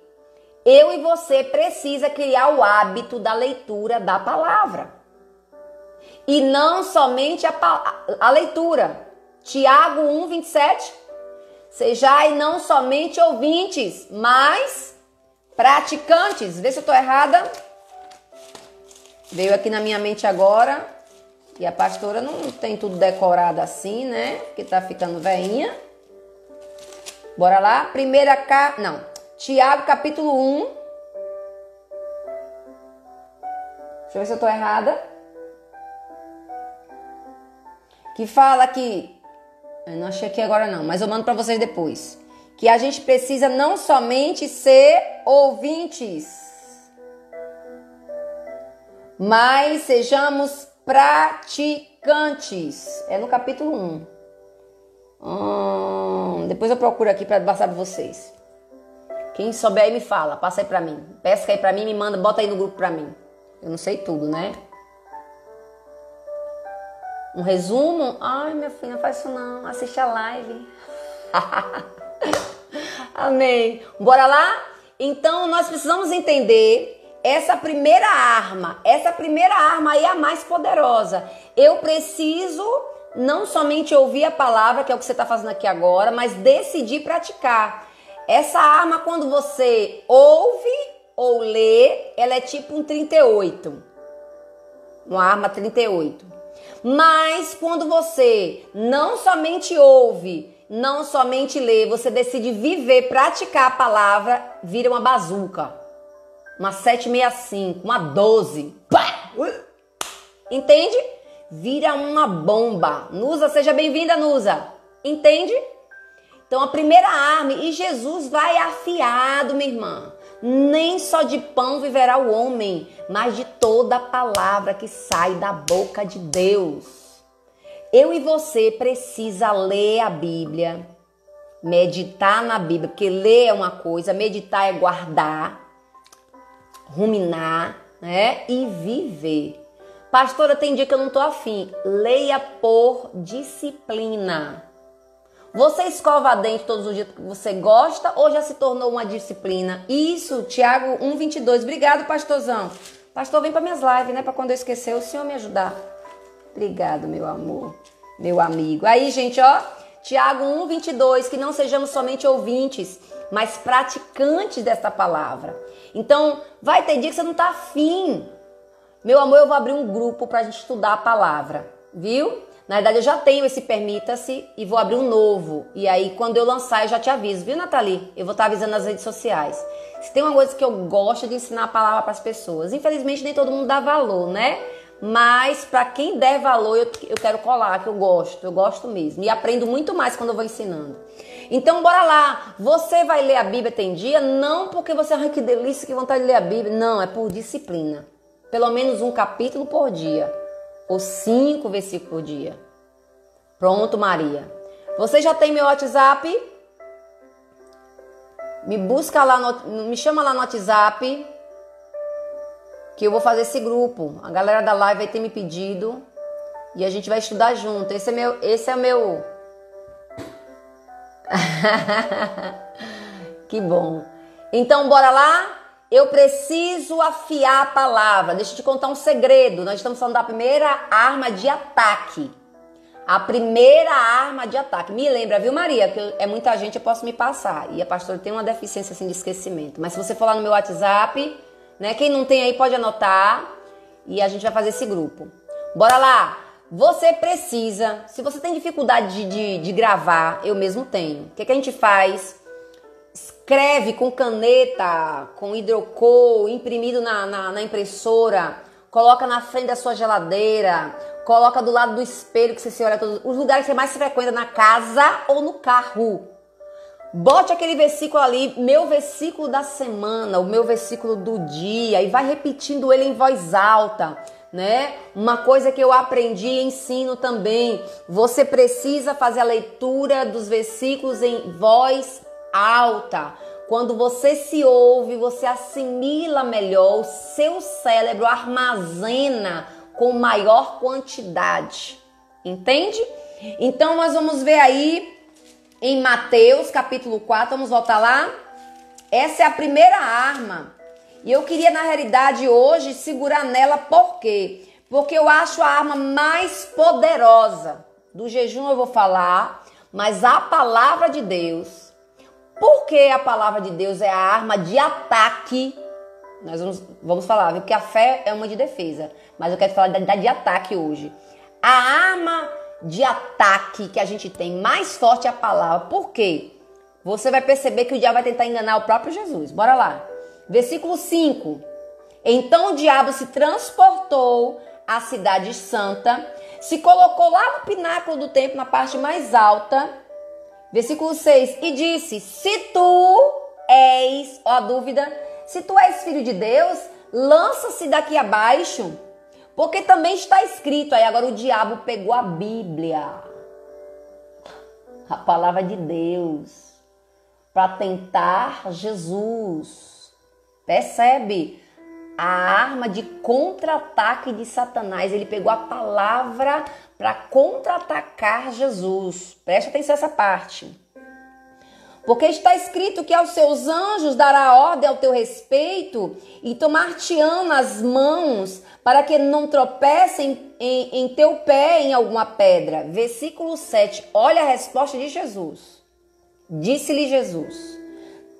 Eu e você precisa criar o hábito da leitura da palavra. E não somente a leitura. Tiago 1:27. Sejai não somente ouvintes, mas praticantes. Vê se eu tô errada. Veio aqui na minha mente agora. E a pastora não tem tudo decorado assim, né? Porque tá ficando velhinha. Bora lá. Tiago capítulo 1. Deixa eu ver se eu tô errada. Que fala que... Eu não achei aqui agora não, mas eu mando para vocês depois. Que a gente precisa não somente ser ouvintes, mas sejamos praticantes. É no capítulo 1. Depois eu procuro aqui para passar para vocês. Quem souber aí me fala, passa aí para mim. Pesca aí para mim, me manda, bota aí no grupo para mim. Eu não sei tudo, né? Um resumo? Ai, minha filha, não faz isso não. Assiste a live. Amém. Bora lá? Então, nós precisamos entender essa primeira arma. Essa primeira arma aí é a mais poderosa. Eu preciso não somente ouvir a palavra, que é o que você está fazendo aqui agora, mas decidir praticar. Essa arma, quando você ouve ou lê, ela é tipo um 38. Uma arma 38. Mas quando você não somente ouve, não somente lê, você decide viver, praticar a palavra, vira uma bazuca. Uma 765, uma 12. Pá! Entende? Vira uma bomba. Nusa, seja bem-vinda, Nusa. Entende? Então a primeira arma, e Jesus vai afiado, minha irmã. Nem só de pão viverá o homem, mas de toda a palavra que sai da boca de Deus. Eu e você precisa ler a Bíblia, meditar na Bíblia, porque ler é uma coisa, meditar é guardar, ruminar, né? E viver. Pastora, tem dia que eu não tô afim. Leia por disciplina. Você escova dente todos os dias que você gosta ou já se tornou uma disciplina? Isso, Tiago 1:22. Obrigado, pastorzão. Pastor, vem para minhas lives, né? Para quando eu esquecer, o senhor me ajudar. Obrigado, meu amor, meu amigo. Aí, gente, ó, Tiago 1:22, que não sejamos somente ouvintes, mas praticantes desta palavra. Então, vai ter dia que você não tá afim. Meu amor, eu vou abrir um grupo pra gente estudar a palavra, viu? Na verdade, eu já tenho esse Permita-se e vou abrir um novo. E aí, quando eu lançar, eu já te aviso, viu, Nathalie? Eu vou estar avisando nas redes sociais. Se tem uma coisa que eu gosto de ensinar a palavra para as pessoas. Infelizmente, nem todo mundo dá valor, né? Mas, para quem der valor, eu quero colar, que eu gosto mesmo. E aprendo muito mais quando eu vou ensinando. Então, bora lá. Você vai ler a Bíblia tem dia? Não porque você, ai, que delícia, que vontade de ler a Bíblia. Não, é por disciplina. Pelo menos um capítulo por dia. Ou 5 versículos por dia. Pronto, Maria. Você já tem meu WhatsApp? Me busca lá, me chama lá no WhatsApp, que eu vou fazer esse grupo. A galera da live vai ter me pedido e a gente vai estudar junto. Esse é meu. Que bom. Então, bora lá? Eu preciso afiar a palavra. Deixa eu te contar um segredo. Nós estamos falando da primeira arma de ataque. A primeira arma de ataque. Me lembra, viu, Maria? Que é muita gente, eu posso me passar. E a pastora tem uma deficiência assim de esquecimento. Mas se você for lá no meu WhatsApp, né? Quem não tem aí pode anotar. E a gente vai fazer esse grupo. Bora lá! Você precisa, se você tem dificuldade de gravar, eu mesmo tenho. O que a gente faz? Escreve com caneta, com hidrocor, imprimido na impressora, coloca na frente da sua geladeira, coloca do lado do espelho que você se olha todos os lugares que você mais se frequenta, na casa ou no carro. Bote aquele versículo ali, meu versículo da semana, o meu versículo do dia, e vai repetindo ele em voz alta, né? Uma coisa que eu aprendi e ensino também, você precisa fazer a leitura dos versículos em voz alta. Quando você se ouve, você assimila melhor, o seu cérebro armazena com maior quantidade, entende? Então nós vamos ver aí em Mateus capítulo 4, vamos voltar lá. Essa é a primeira arma. E eu queria, na realidade, hoje segurar nela. Por quê? Porque eu acho a arma mais poderosa. Do jejum eu vou falar, mas a palavra de Deus. Por que a palavra de Deus é a arma de ataque? Nós vamos falar, viu? Porque a fé é uma de defesa. Mas eu quero falar da de ataque hoje. A arma de ataque que a gente tem mais forte é a palavra. Por quê? Você vai perceber que o diabo vai tentar enganar o próprio Jesus. Bora lá. Versículo 5. Então o diabo se transportou à cidade santa, se colocou lá no pináculo do templo, na parte mais alta. Versículo 6. E disse, se tu és, ó a dúvida, se tu és filho de Deus, lança-se daqui abaixo. Porque também está escrito, aí agora o diabo pegou a Bíblia, a palavra de Deus, para tentar Jesus. Percebe? A arma de contra-ataque de Satanás. Ele pegou a palavra para contra-atacar Jesus. Preste atenção nessa parte. Porque está escrito que aos seus anjos dará ordem ao teu respeito e tomar-te-ão nas mãos para que não tropecem em teu pé em alguma pedra. Versículo 7. Olha a resposta de Jesus. Disse-lhe Jesus,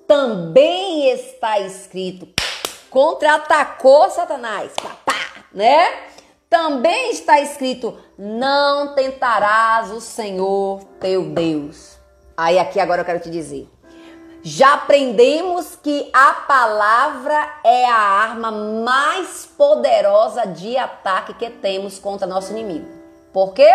também está escrito, contra-atacou Satanás, papá, né? Também está escrito, não tentarás o Senhor teu Deus. Aí aqui agora eu quero te dizer, já aprendemos que a palavra é a arma mais poderosa de ataque que temos contra nosso inimigo. Por quê?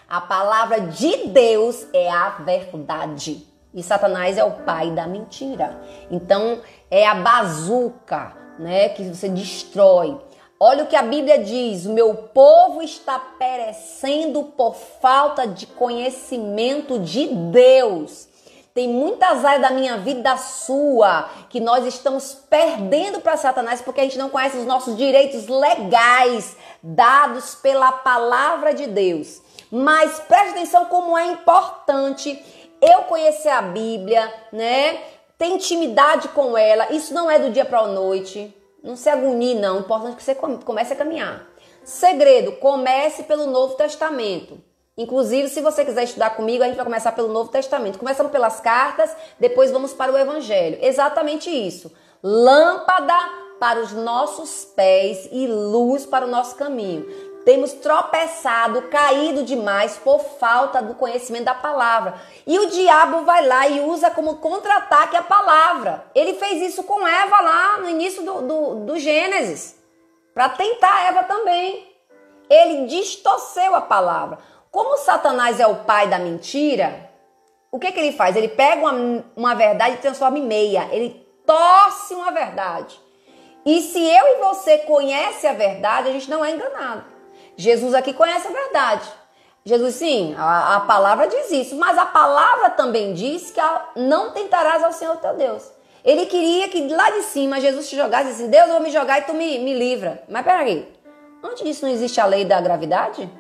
A palavra de Deus é a verdade. E Satanás é o pai da mentira. Então é a bazuca, né, que você destrói. Olha o que a Bíblia diz, o meu povo está perecendo por falta de conhecimento de Deus. Tem muitas áreas da minha vida e da sua que nós estamos perdendo para Satanás porque a gente não conhece os nossos direitos legais dados pela palavra de Deus. Mas preste atenção como é importante eu conhecer a Bíblia, né? Ter intimidade com ela. Isso não é do dia para a noite. Não se agonie, não. O importante é que você comece a caminhar. Segredo, comece pelo Novo Testamento. Inclusive, se você quiser estudar comigo, a gente vai começar pelo Novo Testamento. Começamos pelas cartas, depois vamos para o Evangelho. Exatamente isso. Lâmpada para os nossos pés e luz para o nosso caminho. Temos tropeçado, caído demais por falta do conhecimento da palavra. E o diabo vai lá e usa como contra-ataque a palavra. Ele fez isso com Eva lá no início do Gênesis. Para tentar Eva também. Ele distorceu a palavra. Como Satanás é o pai da mentira, o que ele faz? Ele pega uma verdade e transforma em meia. Ele torce uma verdade. E se eu e você conhece a verdade, a gente não é enganado. Jesus aqui conhece a verdade. Jesus, sim, a palavra diz isso, mas a palavra também diz que não tentarás ao Senhor teu Deus. Ele queria que lá de cima Jesus te jogasse assim, Deus, eu vou me jogar e tu me livra. Mas peraí, antes disso não existe a lei da gravidade?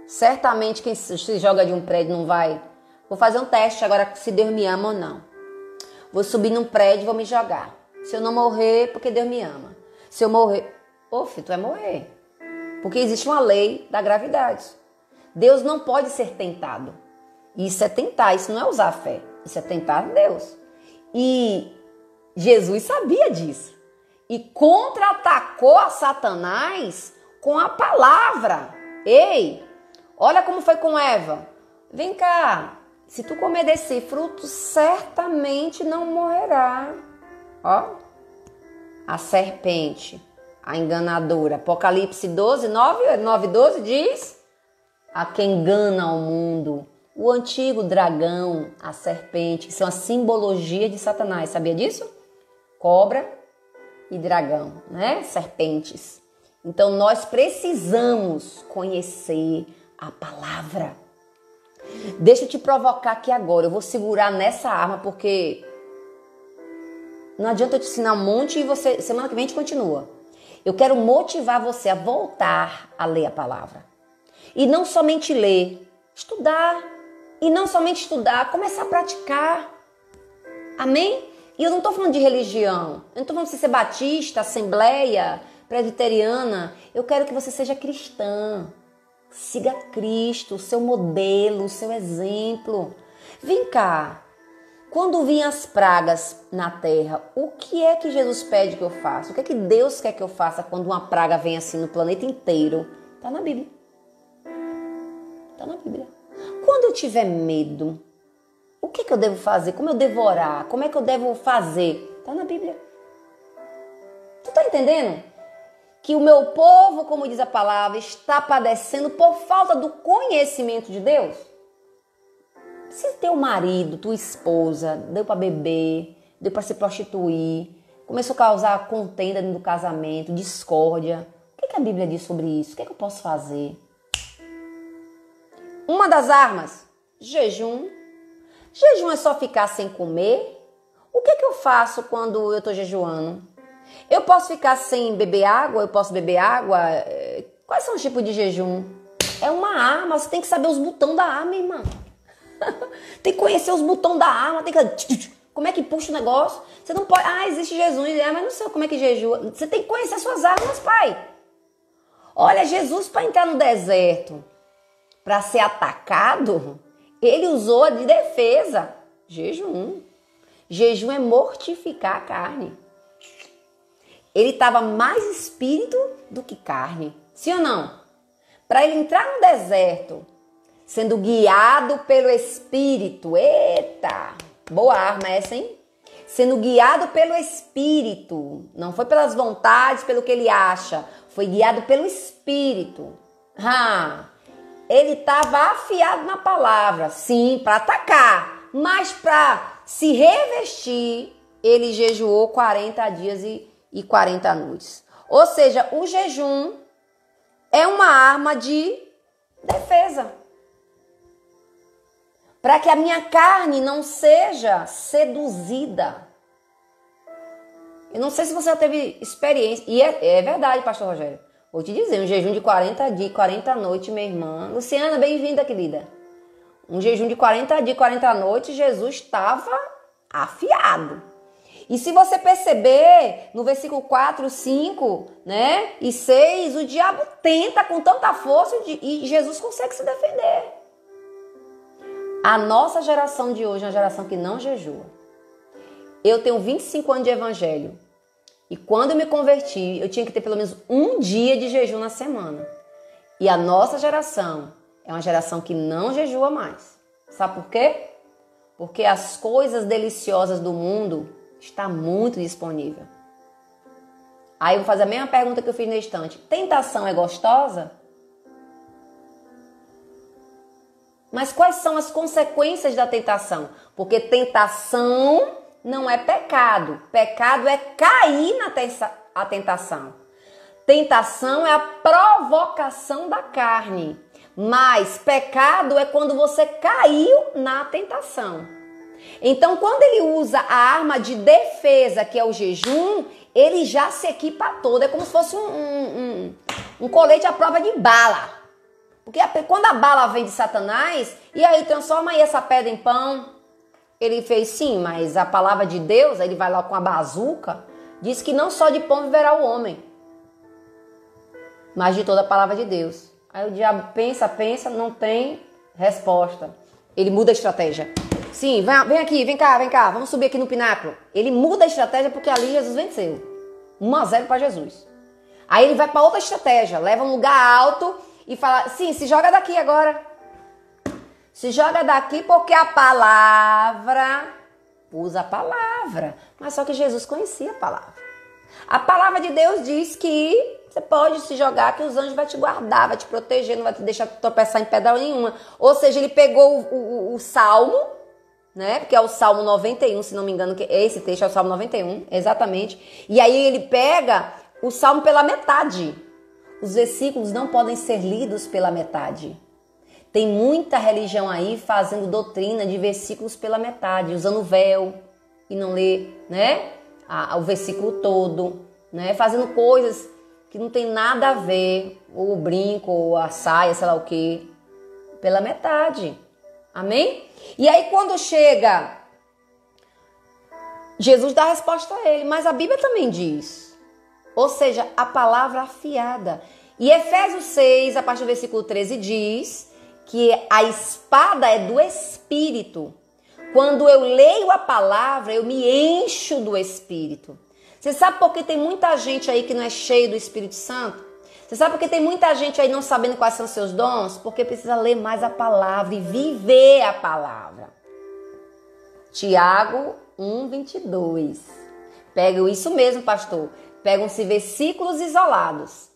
Certamente quem se joga de um prédio não vai. Vou fazer um teste agora se Deus me ama ou não. Vou subir num prédio e vou me jogar. Se eu não morrer, porque Deus me ama. Se eu morrer, filho, tu vai morrer. Porque existe uma lei da gravidade. Deus não pode ser tentado. Isso é tentar, isso não é usar a fé. Isso é tentar Deus. E Jesus sabia disso. E contra-atacou a Satanás com a palavra. Ei, olha como foi com Eva. Vem cá, se tu comer desse fruto, certamente não morrerá. Ó, a serpente, a enganadora. Apocalipse 12, 9 12 diz: a que engana o mundo, o antigo dragão, a serpente, que são a simbologia de Satanás. Sabia disso? Cobra e dragão, né? Serpentes. Então nós precisamos conhecer a palavra. Deixa eu te provocar aqui agora. Eu vou segurar nessa arma porque não adianta eu te ensinar um monte e você semana que vem a gente continua. Eu quero motivar você a voltar a ler a palavra. E não somente ler, estudar. E não somente estudar, começar a praticar. Amém? E eu não estou falando de religião. Eu não estou falando de você ser batista, assembleia, presbiteriana. Eu quero que você seja cristã. Siga Cristo, o seu modelo, o seu exemplo. Vem cá. Quando vinham as pragas na terra, o que é que Jesus pede que eu faça? O que é que Deus quer que eu faça quando uma praga vem assim no planeta inteiro? Está na Bíblia. Está na Bíblia. Quando eu tiver medo, o que é que eu devo fazer? Como eu devo orar? Como é que eu devo fazer? Está na Bíblia. Tu está entendendo? Que o meu povo, como diz a palavra, está padecendo por falta do conhecimento de Deus. Se teu marido, tua esposa, deu para beber, deu para se prostituir, começou a causar contenda dentro do casamento, discórdia, o que a Bíblia diz sobre isso? O que eu posso fazer? Uma das armas, jejum. Jejum é só ficar sem comer? O que eu faço quando eu estou jejuando? Eu posso ficar sem beber água? Eu posso beber água? Quais são os tipos de jejum? É uma arma, você tem que saber os botões da arma, irmã. Tem que conhecer os botões da arma, tem que... Como é que puxa o negócio? Você não pode... existe Jesus, mas não sei como é que jejua. Você tem que conhecer suas armas, pai. Olha, Jesus para entrar no deserto, para ser atacado, ele usou de defesa. Jejum. Jejum é mortificar a carne. Ele estava mais espírito do que carne. Sim ou não? Para ele entrar no deserto, sendo guiado pelo Espírito. Eita! Boa arma essa, hein? Sendo guiado pelo Espírito. Não foi pelas vontades, pelo que ele acha. Foi guiado pelo Espírito. Ele estava afiado na palavra. Sim, para atacar. Mas para se revestir, ele jejuou 40 dias e 40 noites. Ou seja, o jejum é uma arma de defesa. Para que a minha carne não seja seduzida. Eu não sei se você já teve experiência. E é verdade, pastor Rogério. Vou te dizer, um jejum de 40 dias, 40 noites, minha irmã. Luciana, bem-vinda, querida. Um jejum de 40 dias, 40 noites, Jesus estava afiado. E se você perceber, no versículo 4, 5, né, e 6, o diabo tenta com tanta força e Jesus consegue se defender. A nossa geração de hoje é uma geração que não jejua. Eu tenho 25 anos de evangelho. E quando eu me converti, eu tinha que ter pelo menos um dia de jejum na semana. E a nossa geração é uma geração que não jejua mais. Sabe por quê? Porque as coisas deliciosas do mundo estão muito disponíveis. Aí eu vou fazer a mesma pergunta que eu fiz na estante. Tentação é gostosa? Mas quais são as consequências da tentação? Porque tentação não é pecado. Pecado é cair na tentação. Tentação é a provocação da carne. Mas pecado é quando você caiu na tentação. Então, quando ele usa a arma de defesa, que é o jejum, ele já se equipa todo. É como se fosse um colete à prova de bala. Porque quando a bala vem de Satanás, e aí transforma aí essa pedra em pão. Ele fez sim, mas a palavra de Deus, aí ele vai lá com a bazuca, diz que não só de pão viverá o homem, mas de toda a palavra de Deus. Aí o diabo pensa, não tem resposta. Ele muda a estratégia. Sim, vem aqui, vem cá, vamos subir aqui no pináculo. Ele muda a estratégia porque ali Jesus venceu. 1-0 para Jesus. Aí ele vai para outra estratégia, leva um lugar alto e fala, sim, se joga daqui agora. Se joga daqui porque a palavra, usa a palavra. Mas só que Jesus conhecia a palavra. A palavra de Deus diz que você pode se jogar, que os anjos vão te guardar, vai te proteger, não vai te deixar tropeçar em pedra nenhuma. Ou seja, ele pegou o Salmo, né? Porque é o Salmo 91, se não me engano, que esse texto é o Salmo 91, exatamente. E aí ele pega o Salmo pela metade. Os versículos não podem ser lidos pela metade. Tem muita religião aí fazendo doutrina de versículos pela metade, usando véu e não lê, né? O versículo todo, né? Fazendo coisas que não tem nada a ver, ou o brinco, ou a saia, sei lá o que, pela metade. Amém? E aí quando chega, Jesus dá a resposta a ele, mas a Bíblia também diz. Ou seja, a palavra afiada. E Efésios 6, a partir do versículo 13, diz que a espada é do Espírito. Quando eu leio a palavra, eu me encho do Espírito. Você sabe por que tem muita gente aí que não é cheio do Espírito Santo? Você sabe por que tem muita gente aí não sabendo quais são os seus dons? Porque precisa ler mais a palavra e viver a palavra. Tiago 1:22. Pega isso mesmo, pastor. Pegam-se versículos isolados.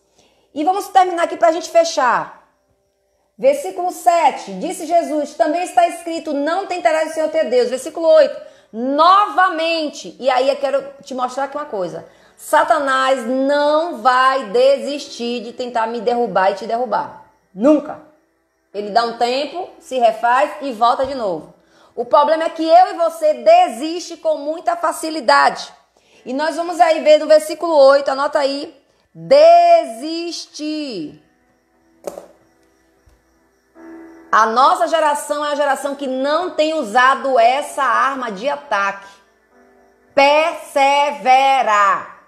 E vamos terminar aqui para a gente fechar. Versículo 7, disse Jesus, também está escrito, não tentarás o Senhor teu Deus. Versículo 8, novamente, e aí eu quero te mostrar aqui uma coisa. Satanás não vai desistir de tentar me derrubar e te derrubar. Nunca. Ele dá um tempo, se refaz e volta de novo. O problema é que eu e você desiste com muita facilidade. E nós vamos aí ver no versículo 8, anota aí, desistir. A nossa geração é a geração que não tem usado essa arma de ataque. Perseverar.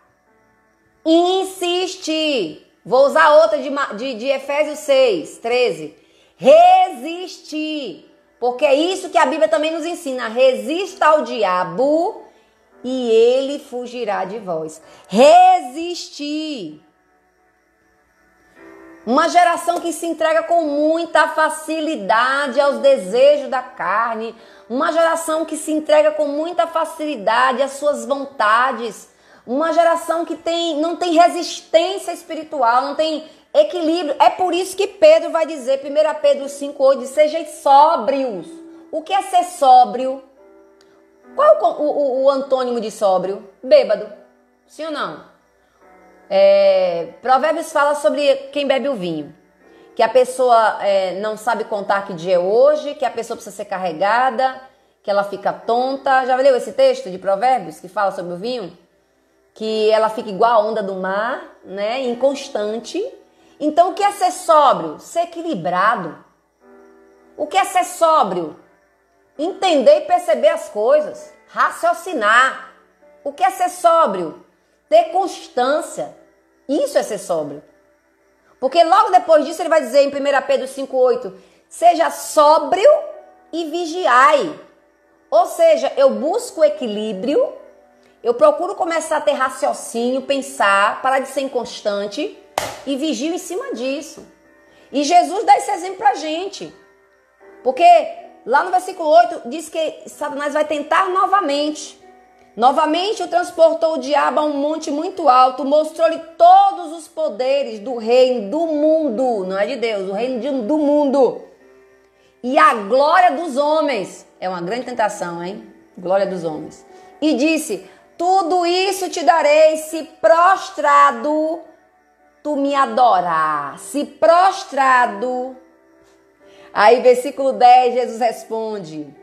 Insistir. Vou usar outra de Efésios 6, 13. Resistir. Porque é isso que a Bíblia também nos ensina. Resista ao diabo e ele fugirá de vós. Resistir. Uma geração que se entrega com muita facilidade aos desejos da carne. Uma geração que se entrega com muita facilidade às suas vontades. Uma geração que não tem resistência espiritual, não tem equilíbrio. É por isso que Pedro vai dizer, 1 Pedro 5,8, sejam sóbrios. O que é ser sóbrio? Qual é o antônimo de sóbrio? Bêbado. Sim ou não? Provérbios fala sobre quem bebe o vinho. Que a pessoa não sabe contar que dia é hoje, que a pessoa precisa ser carregada, que ela fica tonta. Já leu esse texto de Provérbios que fala sobre o vinho? Que ela fica igual a onda do mar, né? Inconstante. Então o que é ser sóbrio? Ser equilibrado. O que é ser sóbrio? Entender e perceber as coisas. Raciocinar. O que é ser sóbrio? Ter constância. Isso é ser sóbrio. Porque logo depois disso ele vai dizer em 1 Pedro 5,8, seja sóbrio e vigiai. Ou seja, eu busco equilíbrio, eu procuro começar a ter raciocínio, pensar, parar de ser inconstante e vigio em cima disso. E Jesus dá esse exemplo pra gente. Porque lá no versículo 8 diz que Satanás vai tentar novamente. Novamente o transportou o diabo a um monte muito alto, mostrou-lhe todos os poderes do reino do mundo, não é de Deus, o reino do mundo. E a glória dos homens, é uma grande tentação, hein? Glória dos homens. E disse, tudo isso te darei se prostrado tu me adorar. Se prostrado. Aí versículo 10, Jesus responde,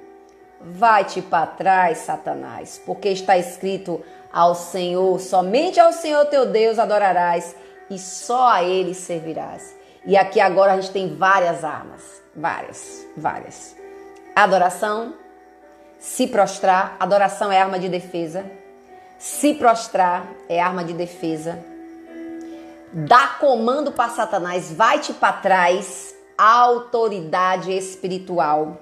vai-te para trás, Satanás, porque está escrito ao Senhor, somente ao Senhor teu Deus adorarás e só a Ele servirás. E aqui agora a gente tem várias armas, várias. Adoração, se prostrar, adoração é arma de defesa. Se prostrar é arma de defesa. Dar comando para Satanás, vai-te para trás, autoridade espiritual.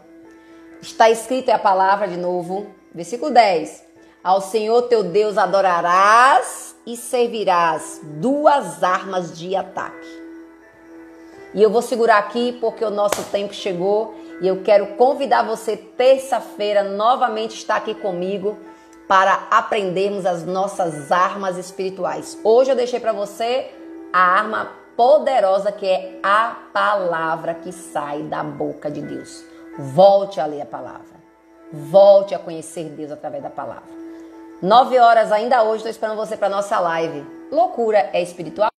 Está escrito, é a palavra de novo, versículo 10. Ao Senhor teu Deus adorarás e servirás, duas armas de ataque. E eu vou segurar aqui porque o nosso tempo chegou e eu quero convidar você terça-feira novamente estar aqui comigo para aprendermos as nossas armas espirituais. Hoje eu deixei para você a arma poderosa que é a palavra que sai da boca de Deus. Volte a ler a palavra. Volte a conhecer Deus através da palavra. 9 horas ainda hoje, estou esperando você para nossa live. Loucura é espiritual?